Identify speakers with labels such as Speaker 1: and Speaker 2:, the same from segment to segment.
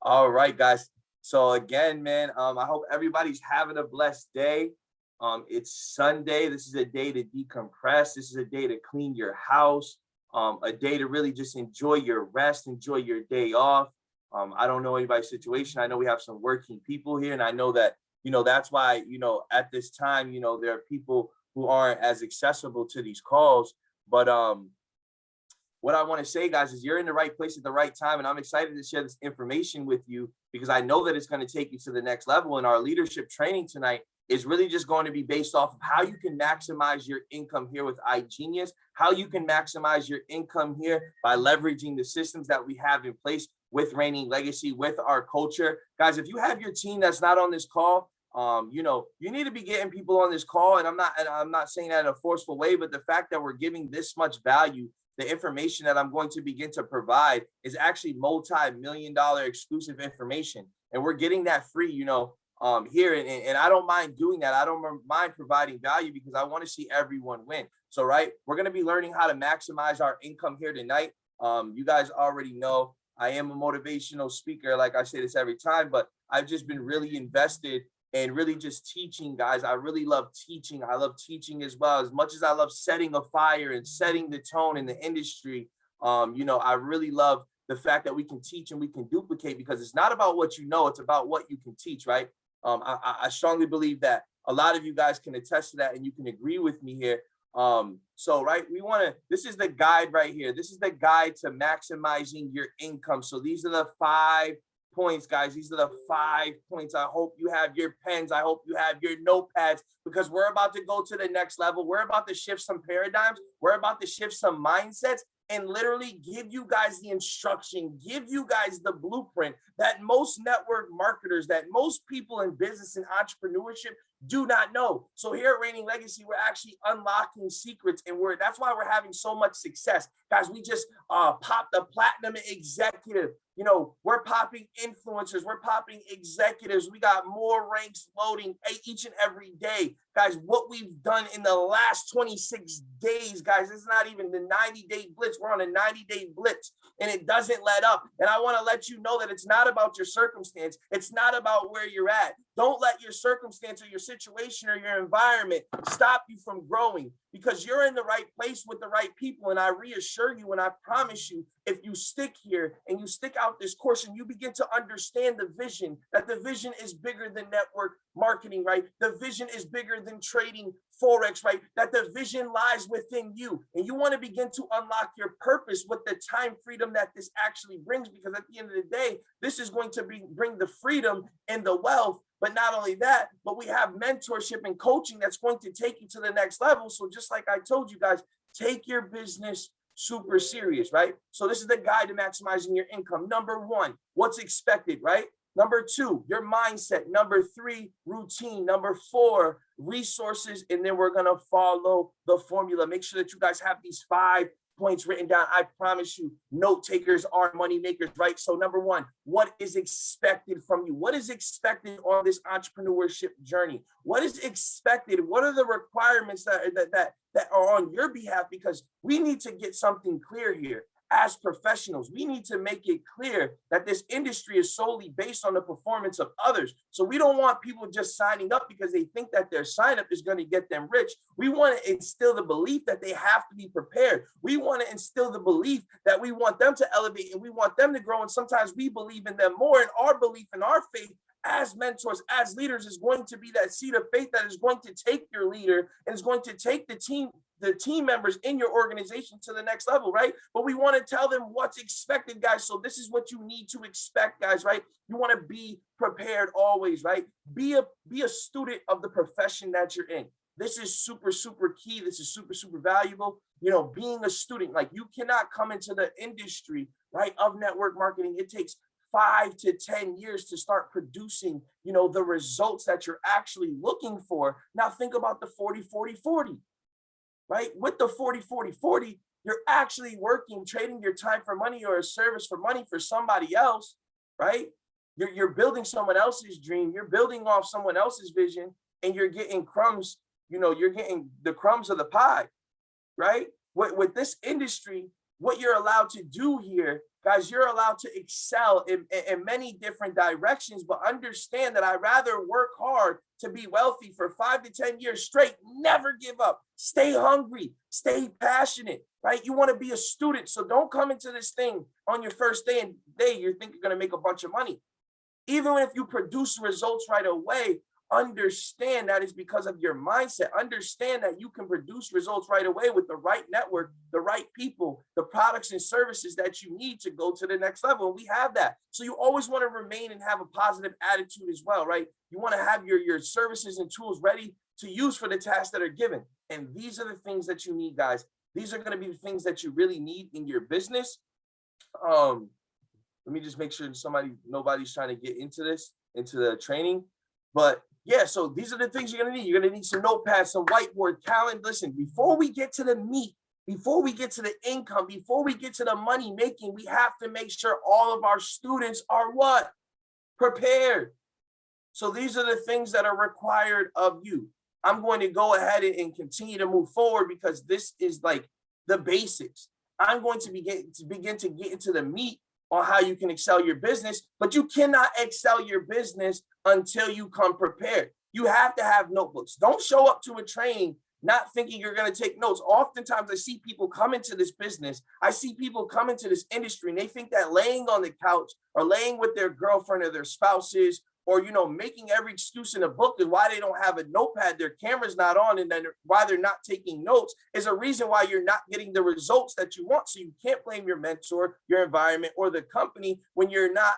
Speaker 1: All right, guys. So again, man, I hope everybody's having a blessed day. It's Sunday. This is a day to decompress. This is a day to clean your house. A day to really just enjoy your rest, enjoy your day off. I don't know anybody's situation. I know we have some working people here, and I know that, that's why, at this time, there are people who aren't as accessible to these calls. But what I want to say, guys, is you're in the right place at the right time. And I'm excited to share this information with you because I know that it's going to take you to the next level. And our leadership training tonight is really just going to be based off of how you can maximize your income here with iGenius, how you can maximize your income here by leveraging the systems that we have in place with Reigning Legacy, with our culture. Guys, if you have your team that's not on this call, you need to be getting people on this call. And I'm not saying that in a forceful way, but the fact that we're giving this much value, the information that I'm going to begin to provide is actually multi-million-dollar exclusive information. And we're getting that free, here. And I don't mind doing that. I don't mind providing value because I want to see everyone win. So, right, we're going to be learning how to maximize our income here tonight. You guys already know I am a motivational speaker. Like I say this every time, but I've just been really invested and really just teaching, guys. I really love teaching. I love teaching as well. As much as I love setting a fire and setting the tone in the industry, I really love the fact that we can teach and we can duplicate because it's not about what you know, it's about what you can teach, right? I strongly believe that a lot of you guys can attest to that and you can agree with me here. Right, this is the guide right here. This is the guide to maximizing your income. So these are the 5 points, guys. These are the 5 points. I hope you have your pens. I hope you have your notepads because we're about to go to the next level. We're about to shift some paradigms. We're about to shift some mindsets and literally give you guys the instruction, give you guys the blueprint that most network marketers, that most people in business and entrepreneurship do not know. So here at Reigning Legacy, we're actually unlocking secrets, and that's why we're having so much success. Guys, we just popped a platinum executive. We're popping influencers, we're popping executives. We got more ranks loading each and every day. Guys, what we've done in the last 26 days, guys, it's not even the 90-day blitz. We're on a 90-day blitz and it doesn't let up. And I want to let you know that it's not about your circumstance. It's not about where you're at. Don't let your circumstance or your situation or your environment stop you from growing because you're in the right place with the right people. And I reassure you and I promise you, if you stick here and you stick out this course and you begin to understand the vision, that the vision is bigger than network marketing, right? The vision is bigger than trading Forex, right? That the vision lies within you. And you want to begin to unlock your purpose with the time freedom that this actually brings, because at the end of the day, this is going to bring the freedom and the wealth. But not only that, but we have mentorship and coaching that's going to take you to the next level. So just like I told you guys, take your business super serious, right? So this is the guide to maximizing your income. Number 1, what's expected, right? Number 2, your mindset. Number 3, routine. Number 4, resources. And then we're going to follow the formula. Make sure that you guys have these 5 points written down. I promise you, note takers are money makers, right? So number 1, what is expected from you? What is expected on this entrepreneurship journey? What is expected? What are the requirements that are on your behalf? Because we need to get something clear here. As professionals, we need to make it clear that this industry is solely based on the performance of others. So we don't want people just signing up because they think that their sign up is going to get them rich. We want to instill the belief that they have to be prepared. We want to instill the belief that we want them to elevate and we want them to grow. And sometimes we believe in them more, and our belief in our faith as mentors, as leaders, is going to be that seed of faith that is going to take your leader and is going to take the team members in your organization to the next level, right? But we want to tell them what's expected, guys. So this is what you need to expect, guys, right? You want to be prepared always, right? Be a student of the profession that you're in. This is super, super key. This is super, super valuable. Being a student, like you cannot come into the industry, right, of network marketing. It takes 5 to 10 years to start producing, the results that you're actually looking for. Now think about the 40-40-40, right? With the 40-40-40, you're actually working, trading your time for money or a service for money for somebody else, right? You're building someone else's dream. You're building off someone else's vision, and you're getting crumbs. You're getting the crumbs of the pie, right? With this industry, what you're allowed to do here Guys, you're allowed to excel in many different directions, but understand that I'd rather work hard to be wealthy for 5 to 10 years straight, never give up, stay hungry, stay passionate, right? You want to be a student, so don't come into this thing on your first day and you think you're going to make a bunch of money. Even if you produce results right away, understand that is because of your mindset. Understand that you can produce results right away with the right network, the right people, the products and services that you need to go to the next level. And we have that. So you always want to remain and have a positive attitude as well, right? You want to have your services and tools ready to use for the tasks that are given. And these are the things that you need, guys. These are going to be the things that you really need in your business. Let me just make sure nobody's trying to get into the training. But yeah, so these are the things you're going to need. You're going to need some notepads, some whiteboard, calendar. Listen, before we get to the meat, before we get to the income, before we get to the money making, we have to make sure all of our students are what? Prepared. So these are the things that are required of you. I'm going to go ahead and continue to move forward because this is like the basics. I'm going to begin to get into the meat on how you can excel your business, but you cannot excel your business until you come prepared. You have to have notebooks. Don't show up to a training not thinking you're going to take notes. Oftentimes I see people come into this business. I see people come into this industry and they think that laying on the couch or laying with their girlfriend or their spouses or, making every excuse in a book is why they don't have a notepad, their camera's not on, and then why they're not taking notes is a reason why you're not getting the results that you want. So you can't blame your mentor, your environment, or the company when you're not,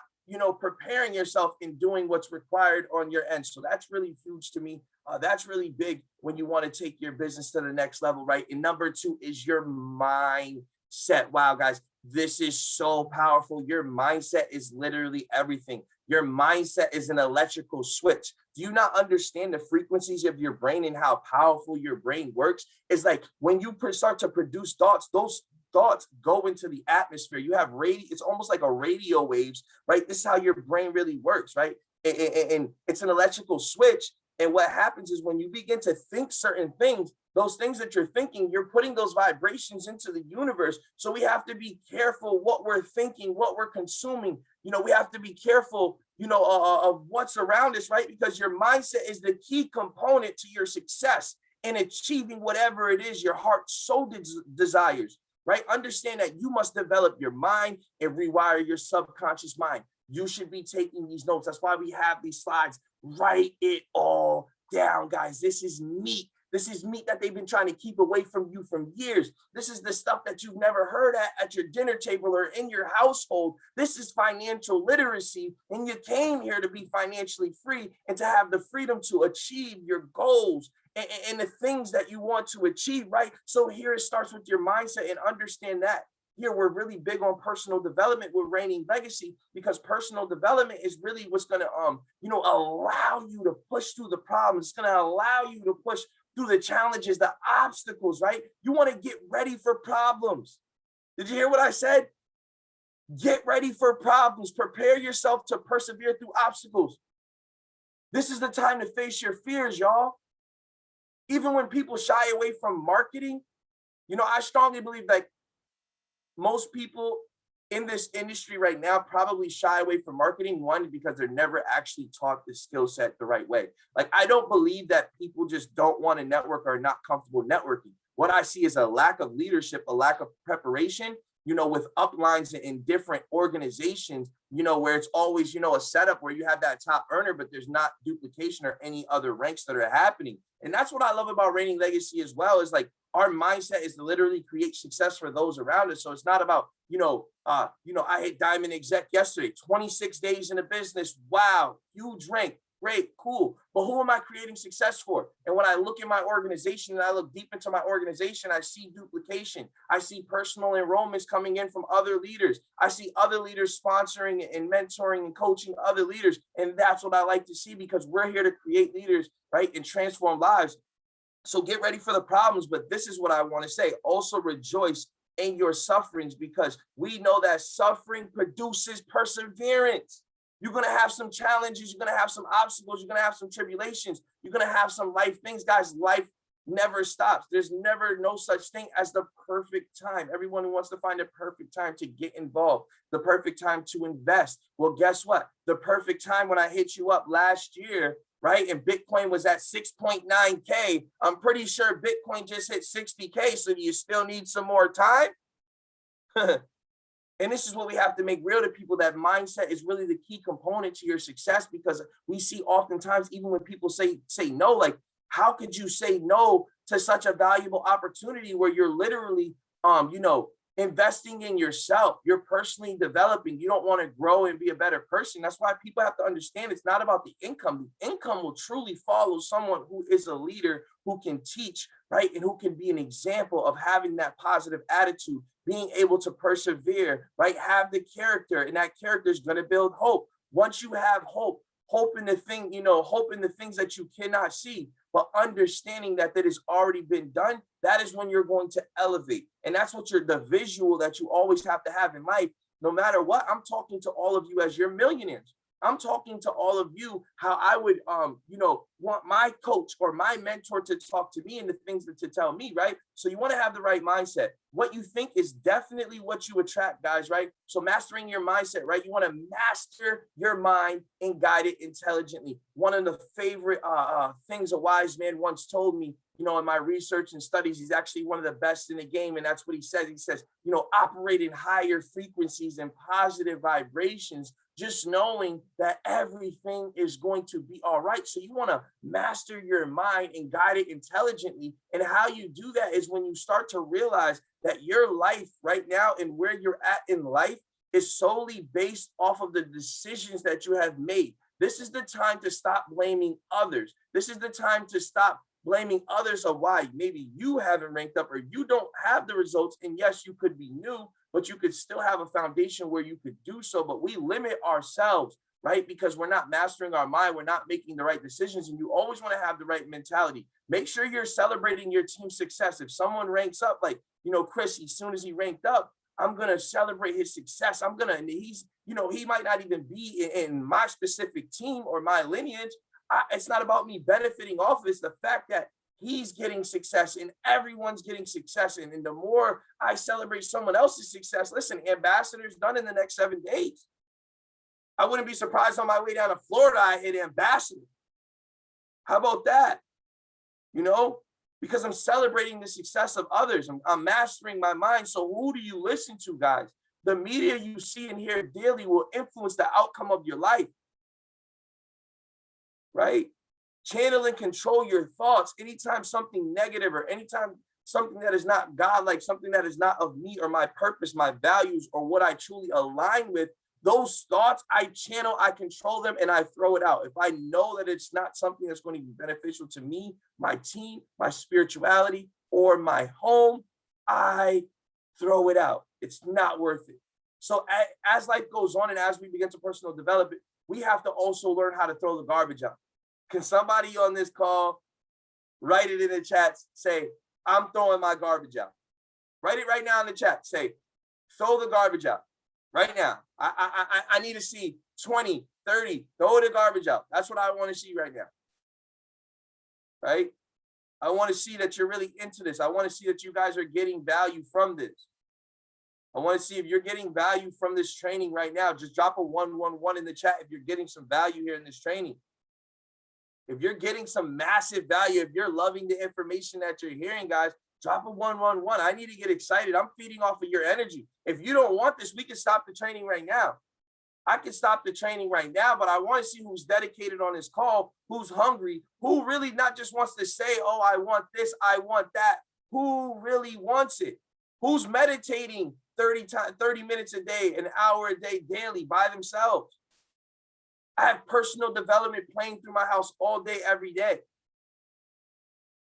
Speaker 1: preparing yourself and doing what's required on your end. So that's really huge to me. That's really big when you want to take your business to the next level, right? And number 2 is your mindset. Wow, guys, this is so powerful. Your mindset is literally everything. Your mindset is an electrical switch. Do you not understand the frequencies of your brain and how powerful your brain works? It's like when you start to produce thoughts, those thoughts go into the atmosphere. You have radio, it's almost like a radio waves, right? This is how your brain really works, right? And it's an electrical switch. And what happens is when you begin to think certain things, those things that you're thinking, you're putting those vibrations into the universe. So we have to be careful what we're thinking, what we're consuming. We have to be careful, of what's around us, right? Because your mindset is the key component to your success in achieving whatever it is your heart so desires, right? Understand that you must develop your mind and rewire your subconscious mind. You should be taking these notes. That's why we have these slides. Write it all down, guys. This is meat. This is meat that they've been trying to keep away from you for years. This is the stuff that you've never heard at your dinner table or in your household. This is financial literacy, and you came here to be financially free and to have the freedom to achieve your goals and the things that you want to achieve, right? So here it starts with your mindset, and understand that. Here, we're really big on personal development with Reigning Legacy, because personal development is really what's going to, allow you to push through the problems. It's going to allow you to push through the challenges, the obstacles, right? You want to get ready for problems. Did you hear what I said? Get ready for problems. Prepare yourself to persevere through obstacles. This is the time to face your fears, y'all. Even when people shy away from marketing, I strongly believe that most people in this industry right now probably shy away from marketing, one, because they're never actually taught the skill set the right way. Like, I don't believe that people just don't want to network or are not comfortable networking. What I see is a lack of leadership, a lack of preparation, with uplines in different organizations, where it's always, a setup where you have that top earner, but there's not duplication or any other ranks that are happening. And that's what I love about Reigning Legacy as well, is like our mindset is to literally create success for those around us. So it's not about, I hit Diamond Exec yesterday, 26 days in the business. Wow, huge rank. Great, cool. But who am I creating success for? And when I look at my organization and I look deep into my organization, I see duplication. I see personal enrollments coming in from other leaders. I see other leaders sponsoring and mentoring and coaching other leaders. And that's what I like to see, because we're here to create leaders, right, and transform lives. So get ready for the problems. But this is what I want to say. Also rejoice in your sufferings, because we know that suffering produces perseverance. You're going to have some challenges. You're going to have some obstacles. You're going to have some tribulations. You're going to have some life things, guys. Life never stops. There's never no such thing as the perfect time. Everyone wants to find a perfect time to get involved, the perfect time to invest. Well, guess what? The perfect time when I hit you up last year, right? And Bitcoin was at 6.9K. I'm pretty sure Bitcoin just hit 60K. So do you still need some more time? And this is what we have to make real to people, that mindset is really the key component to your success, because we see oftentimes, even when people say no, like, how could you say no to such a valuable opportunity where you're literally, investing in yourself, you're personally developing, you don't want to grow and be a better person. That's why people have to understand it's not about the income. The income will truly follow someone who is a leader, who can teach, right? And who can be an example of having that positive attitude, being able to persevere, right? Have the character, and that character is going to build hope. Once you have hope, hope in the things that you cannot see, but understanding that has already been done, that is when you're going to elevate. And that's what the visual that you always have to have in life. No matter what, I'm talking to all of you as you're millionaires. I'm talking to all of you how I would, want my coach or my mentor to talk to me, and the things to tell me, right? So you want to have the right mindset. What you think is definitely what you attract, guys, right? So mastering your mindset, right? You want to master your mind and guide it intelligently. One of the favorite things a wise man once told me, in my research and studies, he's actually one of the best in the game. And that's what he says. He says, operate in higher frequencies and positive vibrations, just knowing that everything is going to be all right. So you want to master your mind and guide it intelligently. And how you do that is when you start to realize that your life right now and where you're at in life is solely based off of the decisions that you have made. This is the time to stop blaming others. This is the time to stop blaming others of why maybe you haven't ranked up or you don't have the results. And yes, you could be new, but you could still have a foundation where you could do so. But we limit ourselves, right? Because we're not mastering our mind. We're not making the right decisions. And you always want to have the right mentality. Make sure you're celebrating your team's success. If someone ranks up, like, Chris, as soon as he ranked up, I'm going to celebrate his success. And he's, he might not even be in my specific team or my lineage. It's not about me benefiting off of it. It's the fact that he's getting success and everyone's getting success. And the more I celebrate someone else's success, listen, ambassador's done in the next 7 days. I wouldn't be surprised on my way down to Florida, I hit ambassador. How about that? Because I'm celebrating the success of others. I'm mastering my mind. So who do you listen to, guys? The media you see and hear daily will influence the outcome of your life. Right? Channel and control your thoughts. Anytime something negative or anytime something that is not God, like something that is not of me or my purpose, my values, or what I truly align with, those thoughts, I channel, I control them, and I throw it out. If I know that it's not something that's going to be beneficial to me, my team, my spirituality, or my home, I throw it out. It's not worth it. So as life goes on and as we begin to personal development, we have to also learn how to throw the garbage out. Can somebody on this call write it in the chat? Say, I'm throwing my garbage out. Write it right now in the chat. Say, throw the garbage out right now. I need to see 20, 30, throw the garbage out. That's what I want to see right now. Right? I want to see that you're really into this. I want to see that you guys are getting value from this. I want to see if you're getting value from this training right now. Just drop a 111 in the chat if you're getting some value here in this training. If you're getting some massive value, if you're loving the information that you're hearing, guys, drop a 111. I need to get excited. I'm feeding off of your energy. If you don't want this, we can stop the training right now. I can stop the training right now, but I want to see who's dedicated on this call, who's hungry, who really not just wants to say, oh, I want this, I want that. Who really wants it? Who's meditating 30 minutes a day, an hour a day daily by themselves? I have personal development playing through my house all day, every day.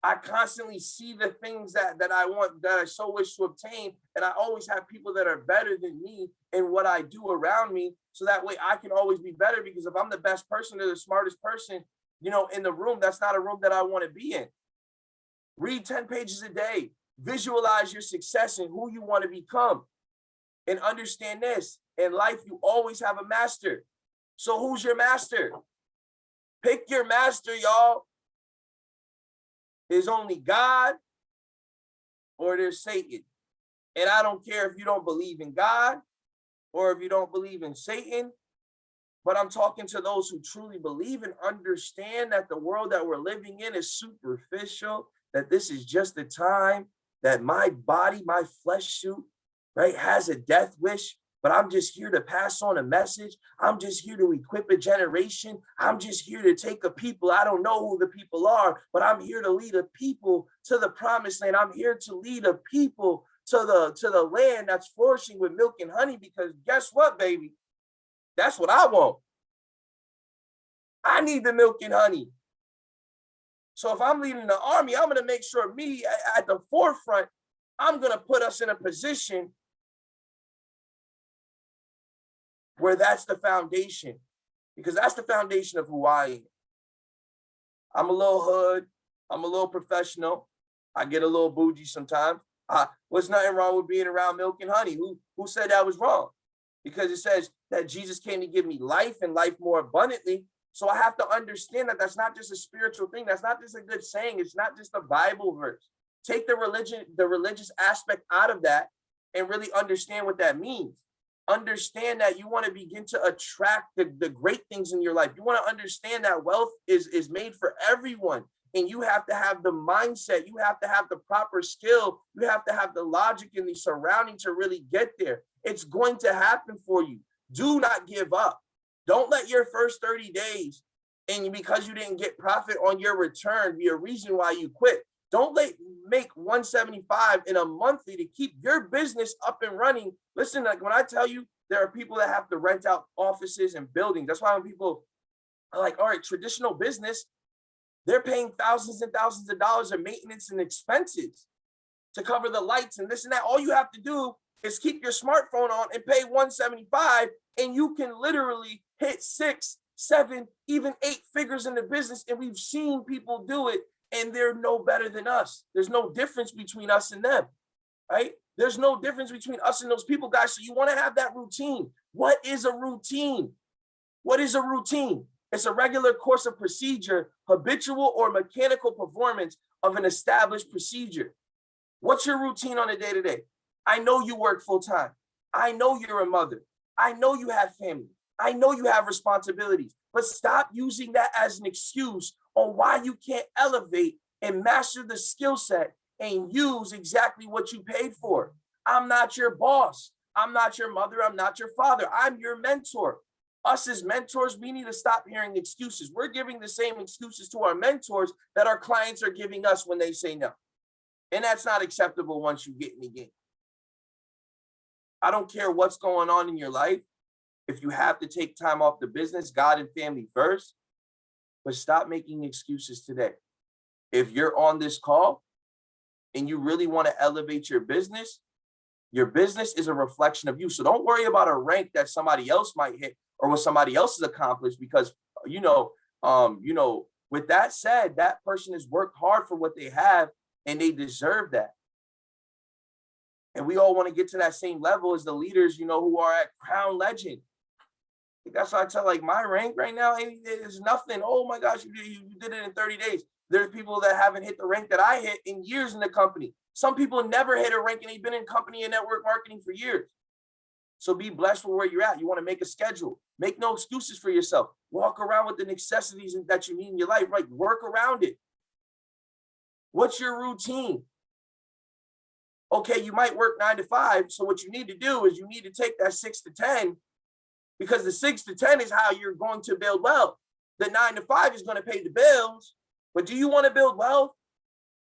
Speaker 1: I constantly see the things that I want, that I so wish to obtain. And I always have people that are better than me in what I do around me. So that way I can always be better, because if I'm the best person or the smartest person, in the room, that's not a room that I want to be in. Read 10 pages a day. Visualize your success and who you want to become. And understand this, in life, you always have a master. So who's your master? Pick your master, y'all. There's only God or there's Satan. And I don't care if you don't believe in God or if you don't believe in Satan, but I'm talking to those who truly believe and understand that the world that we're living in is superficial, that this is just the time that my body, my flesh suit, right, has a death wish, but I'm just here to pass on a message. I'm just here to equip a generation. I'm just here to take a people. I don't know who the people are, but I'm here to lead a people to the promised land. I'm here to lead a people to the land that's flourishing with milk and honey, because guess what, baby? That's what I want. I need the milk and honey. So if I'm leading the army, I'm going to make sure me at the forefront, I'm going to put us in a position where that's the foundation, because that's the foundation of who I am. I'm a little hood. I'm a little professional. I get a little bougie sometimes. What's nothing wrong with being around milk and honey? Who said that was wrong? Because it says that Jesus came to give me life and life more abundantly. So I have to understand that that's not just a spiritual thing. That's not just a good saying. It's not just a Bible verse. Take the religious aspect out of that and really understand what that means. Understand that you want to begin to attract the great things in your life. You want to understand that wealth is made for everyone. And you have to have the mindset. You have to have the proper skill. You have to have the logic and the surrounding to really get there. It's going to happen for you. Do not give up. Don't let your first 30 days and because you didn't get profit on your return be a reason why you quit. Don't make 175 in a monthly to keep your business up and running. Listen, like when I tell you, there are people that have to rent out offices and buildings. That's why when people are like, all right, traditional business, they're paying thousands and thousands of dollars in maintenance and expenses to cover the lights and this and that. All you have to do is keep your smartphone on and pay 175, and you can literally hit 6, 7, even 8 figures in the business. And we've seen people do it, and they're no better than us. There's no difference between us and them, right? There's no difference between us and those people, guys. So you want to have that routine. What is a routine? What is a routine? It's a regular course of procedure, habitual or mechanical performance of an established procedure. What's your routine on a day-to-day? I know you work full-time. I know you're a mother. I know you have family. I know you have responsibilities, but stop using that as an excuse on why you can't elevate and master the skill set and use exactly what you paid for. I'm not your boss. I'm not your mother. I'm not your father. I'm your mentor. Us as mentors, we need to stop hearing excuses. We're giving the same excuses to our mentors that our clients are giving us when they say no. And that's not acceptable once you get in the game. I don't care what's going on in your life. If you have to take time off the business, God and family first, but stop making excuses today. If you're on this call and you really want to elevate your business is a reflection of you. So don't worry about a rank that somebody else might hit or what somebody else has accomplished, because, with that said, that person has worked hard for what they have and they deserve that. And we all want to get to that same level as the leaders, who are at Crown Legend. That's why I tell, like, my rank right now is nothing. Oh my gosh, you did it in 30 days. There's people that haven't hit the rank that I hit in years in the company. Some people never hit a rank and they've been in company and network marketing for years. So be blessed with where you're at. You want to make a schedule. Make no excuses for yourself. Walk around with the necessities that you need in your life, right? Work around it. What's your routine? Okay, you might work 9 to 5. So what you need to do is you need to take that 6 to 10, because the 6 to 10 is how you're going to build wealth. The 9 to 5 is going to pay the bills. But do you want to build wealth?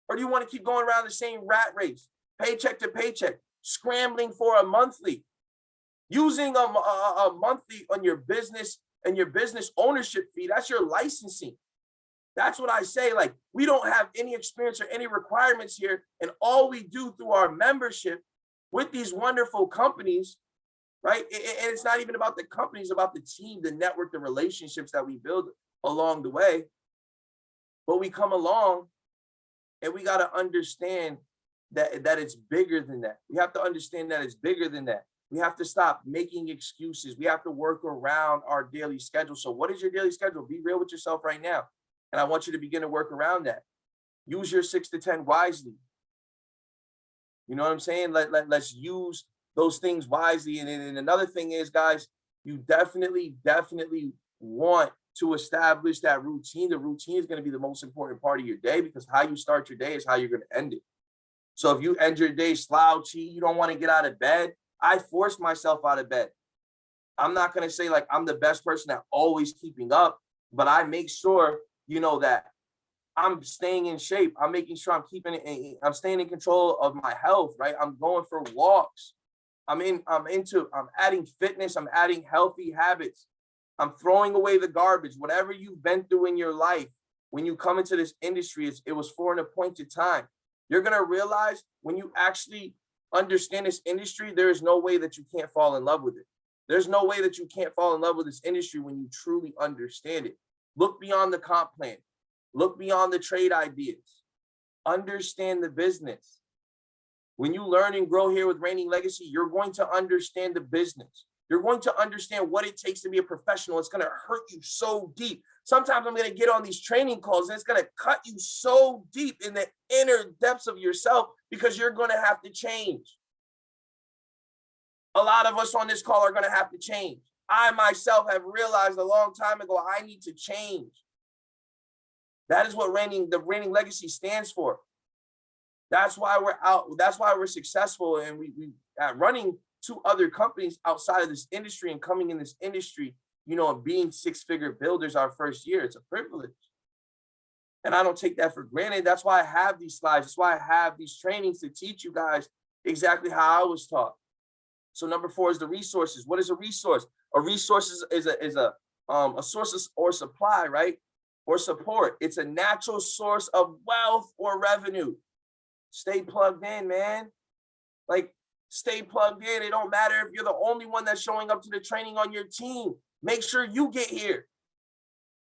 Speaker 1: Or do you want to keep going around the same rat race, paycheck to paycheck, scrambling for a monthly, using a monthly on your business and your business ownership fee? That's your licensing. That's what I say. Like, we don't have any experience or any requirements here. And all we do through our membership with these wonderful companies, right? And it's not even about the companies, about the team, the network, the relationships that we build along the way. But we come along and we got to understand that it's bigger than that. We have to understand that it's bigger than that. We have to stop making excuses. We have to work around our daily schedule. So what is your daily schedule? Be real with yourself right now. And I want you to begin to work around that. Use your 6 to 10 wisely. You know what I'm saying? Let's use those things wisely. And another thing is, guys, you definitely want to establish that routine. The routine is going to be the most important part of your day, because how you start your day is how you're going to end it. So if you end your day slouchy, you don't want to get out of bed. I force myself out of bed. I'm not going to say like I'm the best person at always keeping up, but I make sure, that I'm staying in shape. I'm making sure I'm staying in control of my health, right? I'm going for walks. I'm adding fitness. I'm adding healthy habits. I'm throwing away the garbage. Whatever you've been through in your life, when you come into this industry, it was for an appointed time. You're going to realize when you actually understand this industry, there is no way that you can't fall in love with it. There's no way that you can't fall in love with this industry when you truly understand it. Look beyond the comp plan. Look beyond the trade ideas. Understand the business. When you learn and grow here with Reigning Legacy, you're going to understand the business. You're going to understand what it takes to be a professional. It's going to hurt you so deep. Sometimes I'm going to get on these training calls and it's going to cut you so deep in the inner depths of yourself, because you're going to have to change. A lot of us on this call are going to have to change. I myself have realized a long time ago, I need to change. That is what the Reigning Legacy stands for. That's why we're out. That's why we're successful. And we at running 2 other companies outside of this industry and coming in this industry, and being 6-figure builders our first year. It's a privilege. And I don't take that for granted. That's why I have these slides. That's why I have these trainings to teach you guys exactly how I was taught. So number 4 is the resources. What is a resource? A resource is a source or supply, right? Or support. It's a natural source of wealth or revenue. Stay plugged in, man. Like, stay plugged in. It don't matter if you're the only one that's showing up to the training on your team. Make sure you get here.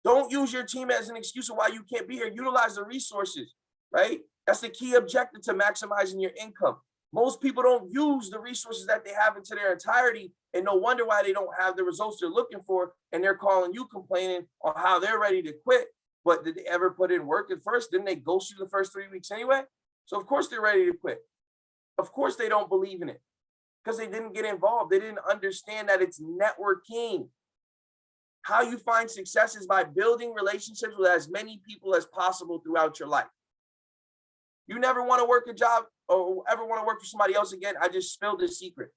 Speaker 1: Don't use your team as an excuse of why you can't be here. Utilize the resources, right? That's the key objective to maximizing your income. Most people don't use the resources that they have into their entirety, and no wonder why they don't have the results they're looking for, and they're calling you complaining on how they're ready to quit. But did they ever put in work at first? Didn't they ghost you the first 3 weeks anyway? So of course they're ready to quit. Of course they don't believe in it, because they didn't get involved. They didn't understand that it's networking. How you find success is by building relationships with as many people as possible throughout your life. You never want to work a job or ever want to work for somebody else again. I just spilled the secret.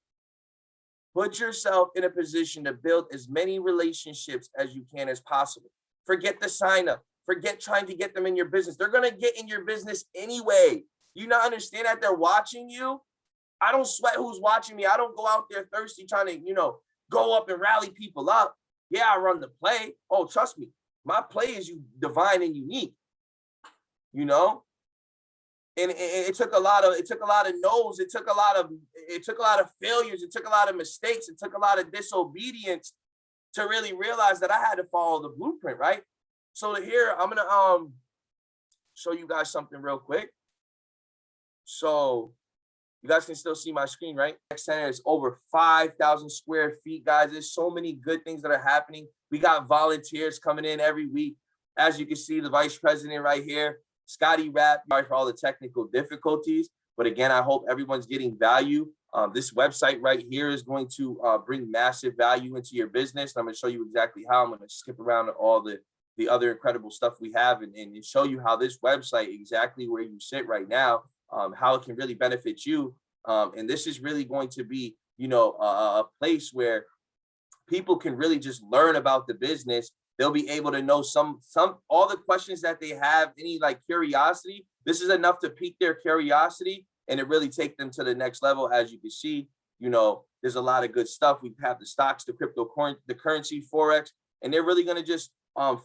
Speaker 1: Put yourself in a position to build as many relationships as you can as possible. Forget the sign up. Forget trying to get them in your business. They're going to get in your business anyway. You not understand that they're watching you? I don't sweat who's watching me. I don't go out there thirsty trying to, go up and rally people up. Yeah, I run the play. Oh, trust me. My play is divine and unique, And it took a lot of no's. It took a lot of failures. It took a lot of mistakes. It took a lot of disobedience to really realize that I had to follow the blueprint, right? So here, I'm going to show you guys something real quick. So you guys can still see my screen, right? Tech Center is over 5,000 square feet, guys. There's so many good things that are happening. We got volunteers coming in every week. As you can see, the vice president right here, Scottie, Rapp, sorry for all the technical difficulties. But again, I hope everyone's getting value. This website right here is going to bring massive value into your business. I'm going to show you exactly how. I'm going to skip around all the other incredible stuff we have and show you how this website, exactly where you sit right now, how it can really benefit you. And this is really going to be, a place where people can really just learn about the business. They'll be able to know all the questions that they have, any curiosity. This is enough to pique their curiosity and it really take them to the next level. As you can see, there's a lot of good stuff. We have the stocks, the crypto, the currency, Forex, and they're really going to just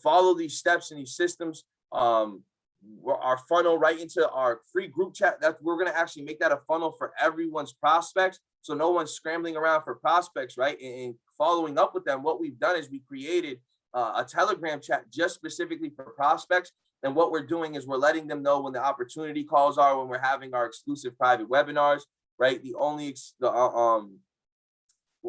Speaker 1: follow these steps and these systems. Our funnel right into our free group chat. We're going to actually make that a funnel for everyone's prospects. So no one's scrambling around for prospects, right? And following up with them, what we've done is we created a Telegram chat just specifically for prospects. And what we're doing is we're letting them know when the opportunity calls are, when we're having our exclusive private webinars, right?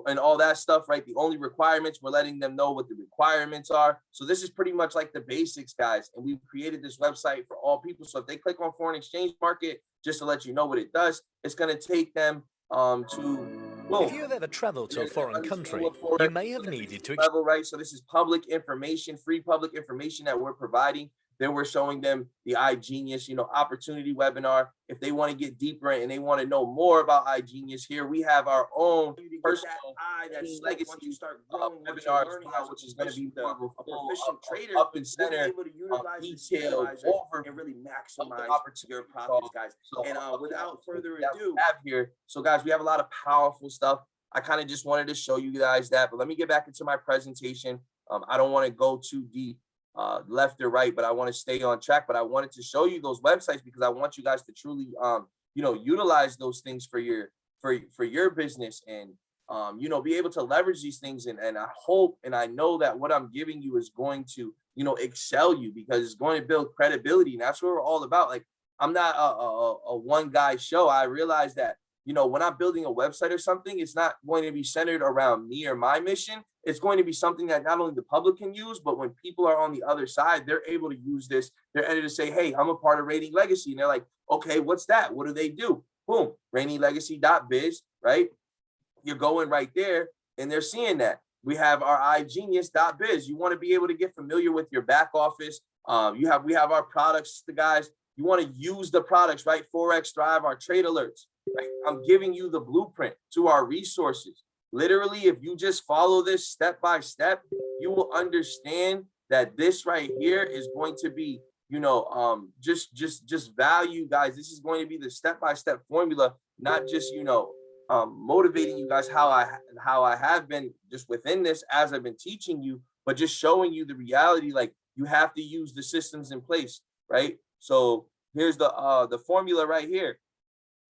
Speaker 1: and all that stuff, right? The only requirements, we're letting them know what the requirements are. So this is pretty much like the basics, guys. And we've created this website for all people. So if they click on foreign exchange market, just to let you know what it does, it's going to take them
Speaker 2: if you have ever traveled to a foreign country, you may have needed to
Speaker 1: level, right? So this is public information, free public information that we're providing. Then we're showing them the iGenius, opportunity webinar. If they want to get deeper and they want to know more about iGenius, here we have our own personal that's legacy once you start growing, webinar, which is going to be more of a proficient trader up and center, able to utilize detail over and really maximize your profits, guys. So, and without further ado, so guys, we have a lot of powerful stuff. I kind of just wanted to show you guys that, but let me get back into my presentation. I don't want to go too deep left or right, but I want to stay on track. But I wanted to show you those websites because I want you guys to truly utilize those things for your business and be able to leverage these things. And I hope and I know that what I'm giving you is going to excel you, because it's going to build credibility, and that's what we're all about. Like, I'm not a one guy show. I realize that when I'm building a website or something, it's not going to be centered around me or my mission. It's going to be something that not only the public can use, but when people are on the other side, they're able to use this. They're able to say, hey, I'm a part of Rating Legacy. And they're like, okay, what's that? What do they do? Boom, ratinglegacy.biz, right? You're going right there and they're seeing that. We have our iGenius.biz. You want to be able to get familiar with your back office. We have our products, the guys. You want to use the products, right? Forex Thrive, our trade alerts, right? I'm giving you the blueprint to our resources. Literally, if you just follow this step by step, you will understand that this right here is going to be, just value, guys. This is going to be the step-by-step formula, not just, motivating you guys how I have been just within this as I've been teaching you, but just showing you the reality. Like, you have to use the systems in place, right? So here's the formula right here.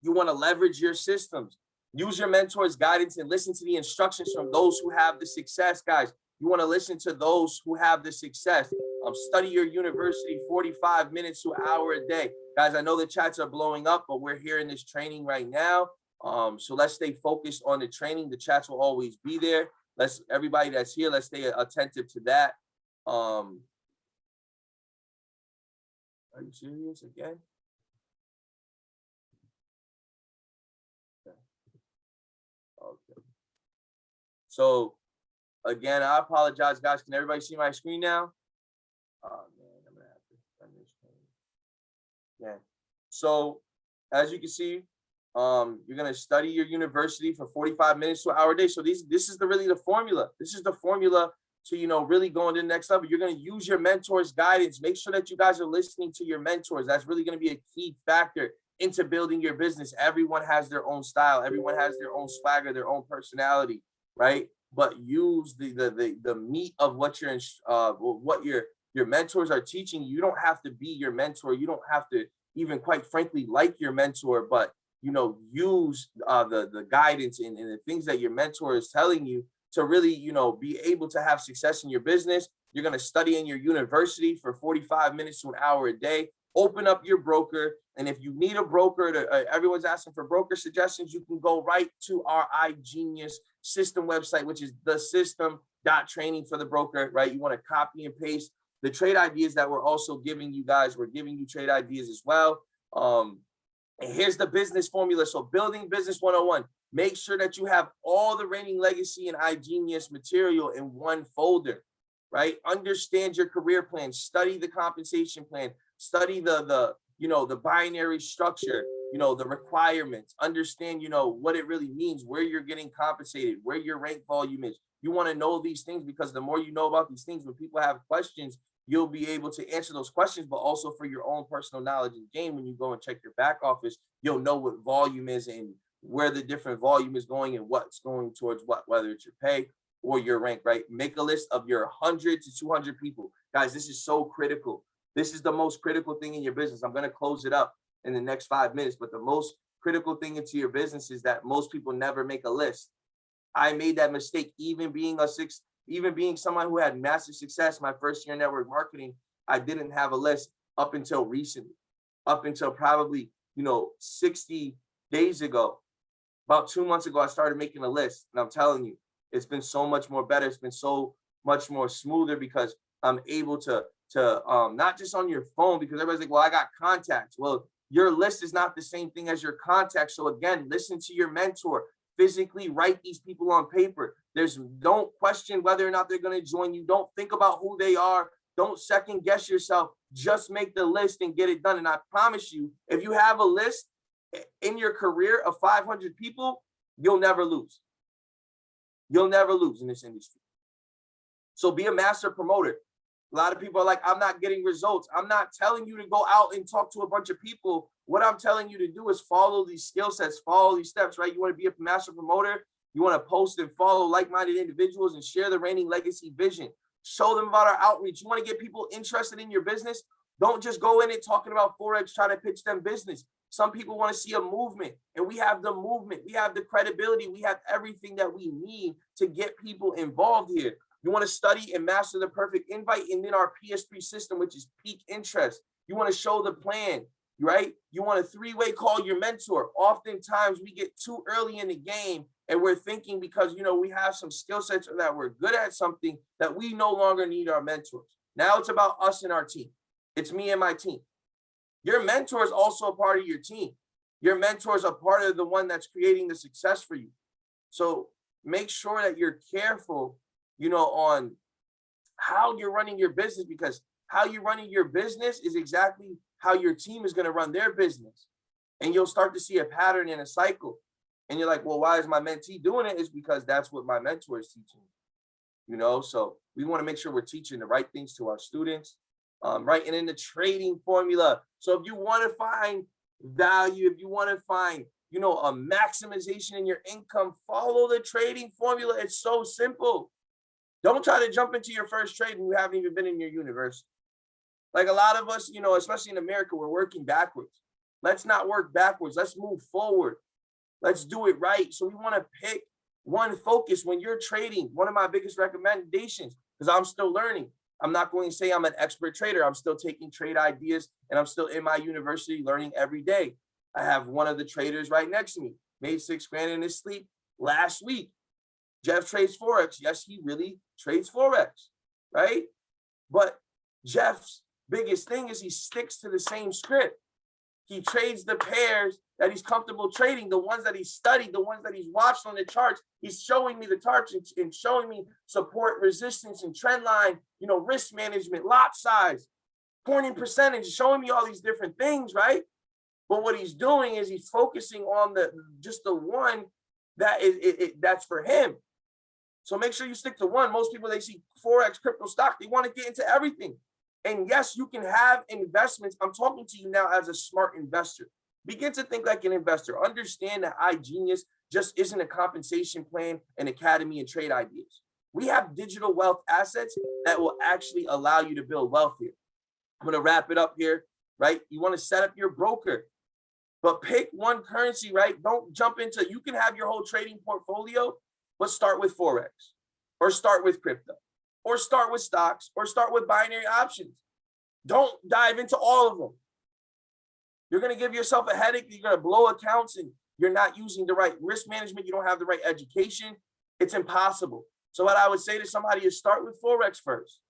Speaker 1: You want to leverage your systems. Use your mentor's guidance and listen to the instructions from those who have the success, guys. You want to listen to those who have the success. Study your university 45 minutes to an hour a day. Guys, I know the chats are blowing up, but we're here in this training right now. So let's stay focused on the training. The chats will always be there. Everybody that's here, let's stay attentive to that. Are you serious again? Okay. So again, I apologize, guys. Can everybody see my screen now? Oh man, I'm gonna have to run this screen. Yeah. So as you can see, you're gonna study your university for 45 minutes to an hour a day. So this is really the formula. This is the formula to really go into the next level. You're gonna use your mentor's guidance. Make sure that you guys are listening to your mentors. That's really gonna be a key factor into building your business. Everyone has their own style. Everyone has their own swagger, their own personality, right? But use the meat of what your mentors are teaching. You don't have to be your mentor. You don't have to even, quite frankly, like your mentor, but use the guidance and the things that your mentor is telling you to really be able to have success in your business. You're going to study in your university for 45 minutes to an hour a day. Open up your broker. And if you need a broker, everyone's asking for broker suggestions, you can go right to our iGenius system website, which is the system.training for the broker, right? You want to copy and paste the trade ideas that we're also giving you guys. We're giving you trade ideas as well. And here's the business formula. So building business 101, make sure that you have all the Rating Legacy and iGenius material in one folder, right? Understand your career plan, study the compensation plan, study the binary structure, the requirements, understand, what it really means, where you're getting compensated, where your rank volume is. You want to know these things because the more you know about these things, when people have questions, you'll be able to answer those questions, but also for your own personal knowledge and gain. When you go and check your back office, you'll know what volume is and where the different volume is going and what's going towards what, whether it's your pay or your rank, right? Make a list of your 100 to 200 people. Guys, this is so critical. This is the most critical thing in your business. I'm going to close it up in the next 5 minutes, but the most critical thing into your business is that most people never make a list. I made that mistake, even being someone who had massive success my first year in network marketing. I didn't have a list up until recently, up until probably 60 days ago. About 2 months ago, I started making a list, and I'm telling you, it's been so much more better. It's been so much more smoother because I'm able to not just on your phone, because everybody's like, well, I got contacts. Well, your list is not the same thing as your contacts. So again, listen to your mentor. Physically write these people on paper. Don't question whether or not they're going to join you. Don't think about who they are. Don't second guess yourself. Just make the list and get it done. And I promise you, if you have a list in your career of 500 people, you'll never lose. You'll never lose in this industry. So be a master promoter. A lot of people are like, I'm not getting results. I'm not telling you to go out and talk to a bunch of people. What I'm telling you to do is follow these skill sets, follow these steps, right? You want to be a master promoter. You want to post and follow like-minded individuals and share the reigning legacy vision. Show them about our outreach. You want to get people interested in your business. Don't just go in it talking about Forex, trying to pitch them business. Some people want to see a movement, and we have the movement. We have the credibility. We have everything that we need to get people involved here. You want to study and master the perfect invite, and then our PS3 system, which is peak interest. You want to show the plan, right? You want a three-way call your mentor. Oftentimes we get too early in the game and we're thinking because, we have some skill sets or that we're good at something that we no longer need our mentors. Now it's about us and our team. It's me and my team. Your mentor is also a part of your team. Your mentor is a part of the one that's creating the success for you. So make sure that you're careful, on how you're running your business, because how you're running your business is exactly how your team is going to run their business. And you'll start to see a pattern in a cycle. And you're like, well, why is my mentee doing it? It's because that's what my mentor is teaching. So we want to make sure we're teaching the right things to our students, right? And in the trading formula. So if you want to find value, if you want to find, a maximization in your income, follow the trading formula. It's so simple. Don't try to jump into your first trade when you haven't even been in your university. Like a lot of us, especially in America, we're working backwards. Let's not work backwards. Let's move forward. Let's do it right. So we want to pick one focus when you're trading. One of my biggest recommendations, because I'm still learning. I'm not going to say I'm an expert trader. I'm still taking trade ideas, and I'm still in my university learning every day. I have one of the traders right next to me, made $6 grand in his sleep last week. Jeff trades Forex. Yes, he really trades Forex, right? But Jeff's biggest thing is he sticks to the same script. He trades the pairs that he's comfortable trading, the ones that he's studied, the ones that he's watched on the charts. He's showing me the charts and showing me support, resistance, and trend line, risk management, lot size, pointing percentage, showing me all these different things, right? But what he's doing is he's focusing on just the one that that's for him. So make sure you stick to one. Most people, they see Forex, crypto, stock, they want to get into everything. And yes, you can have investments. I'm talking to you now as a smart investor. Begin to think like an investor. Understand that iGenius just isn't a compensation plan, an academy, and trade ideas. We have digital wealth assets that will actually allow you to build wealth here. I'm going to wrap it up here, right? You want to set up your broker, but pick one currency, right? Don't jump into, you can have your whole trading portfolio, but start with Forex, or start with crypto, or start with stocks, or start with binary options. Don't dive into all of them. You're going to give yourself a headache. You're going to blow accounts, and you're not using the right risk management. You don't have the right education. It's impossible. So what I would say to somebody is start with Forex first.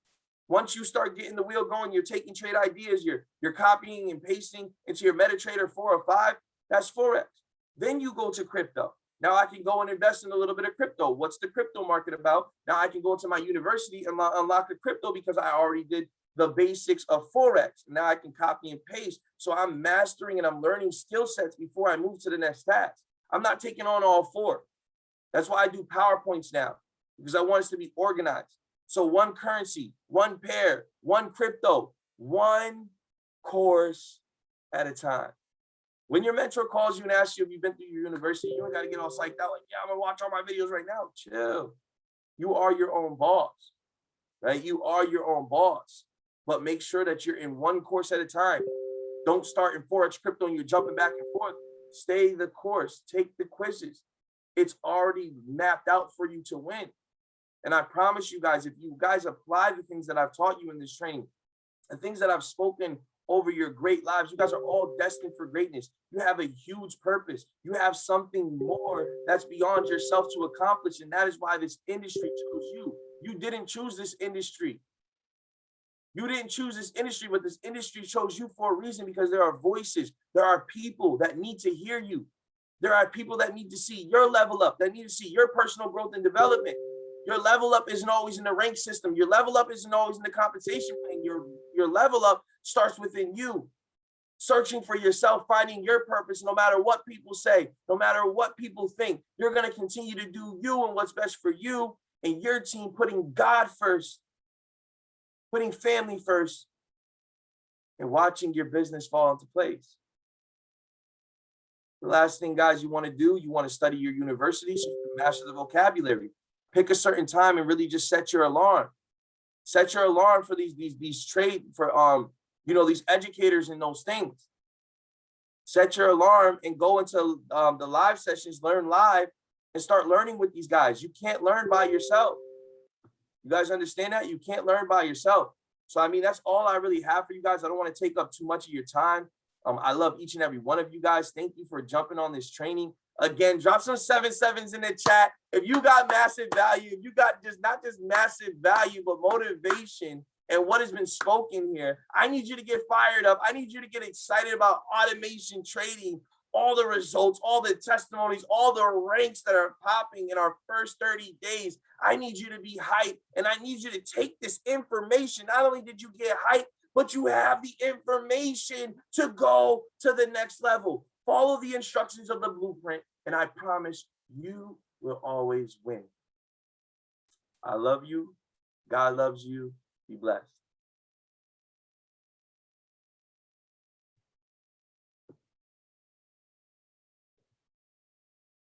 Speaker 1: Once you start getting the wheel going, you're taking trade ideas, you're copying and pasting into your MetaTrader 4 or 5. That's Forex. Then you go to crypto. Now I can go and invest in a little bit of crypto. What's the crypto market about? Now I can go to my university and unlock a crypto because I already did the basics of Forex. Now I can copy and paste. So I'm mastering and I'm learning skill sets before I move to the next task. I'm not taking on all four. That's why I do PowerPoints now, because I want us to be organized. So one currency, one pair, one crypto, one course at a time. When your mentor calls you and asks you if you've been through your university, you don't got to get all psyched out like, yeah, I'm going to watch all my videos right now. Chill. You are your own boss, right? You are your own boss. But make sure that you're in one course at a time. Don't start in Forex crypto and you're jumping back and forth. Stay the course. Take the quizzes. It's already mapped out for you to win. And I promise you guys, if you guys apply the things that I've taught you in this training, the things that I've spoken over your great lives. You guys are all destined for greatness. You have a huge purpose. You have something more that's beyond yourself to accomplish. And that is why this industry chose you. You didn't choose this industry. You didn't choose this industry, but this industry chose you for a reason, because there are voices. There are people that need to hear you. There are people that need to see your level up, that need to see your personal growth and development. Your level up isn't always in the rank system. Your level up isn't always in the compensation plan. Your level up starts within you. Searching for yourself, finding your purpose, no matter what people say, no matter what people think. You're going to continue to do you and what's best for you and your team, putting God first, putting family first, and watching your business fall into place. The last thing, guys, you want to do, you want to study your university so you can master the vocabulary. Pick a certain time and really just set your alarm. Set your alarm for these these educators and those things. Set your alarm and go into the live sessions, learn live, and start learning with these guys. You can't learn by yourself. You guys understand that? You can't learn by yourself. So, I mean, that's all I really have for you guys. I don't want to take up too much of your time. I love each and every one of you guys. Thank you for jumping on this training. Again, drop some 7-7s in the chat. If you got massive value, if you got not just massive value, but motivation and what has been spoken here, I need you to get fired up. I need you to get excited about automation trading, all the results, all the testimonies, all the ranks that are popping in our first 30 days. I need you to be hyped, and I need you to take this information. Not only did you get hyped, but you have the information to go to the next level. Follow the instructions of the blueprint, and I promise you will always win. I love you. God loves you. Be blessed.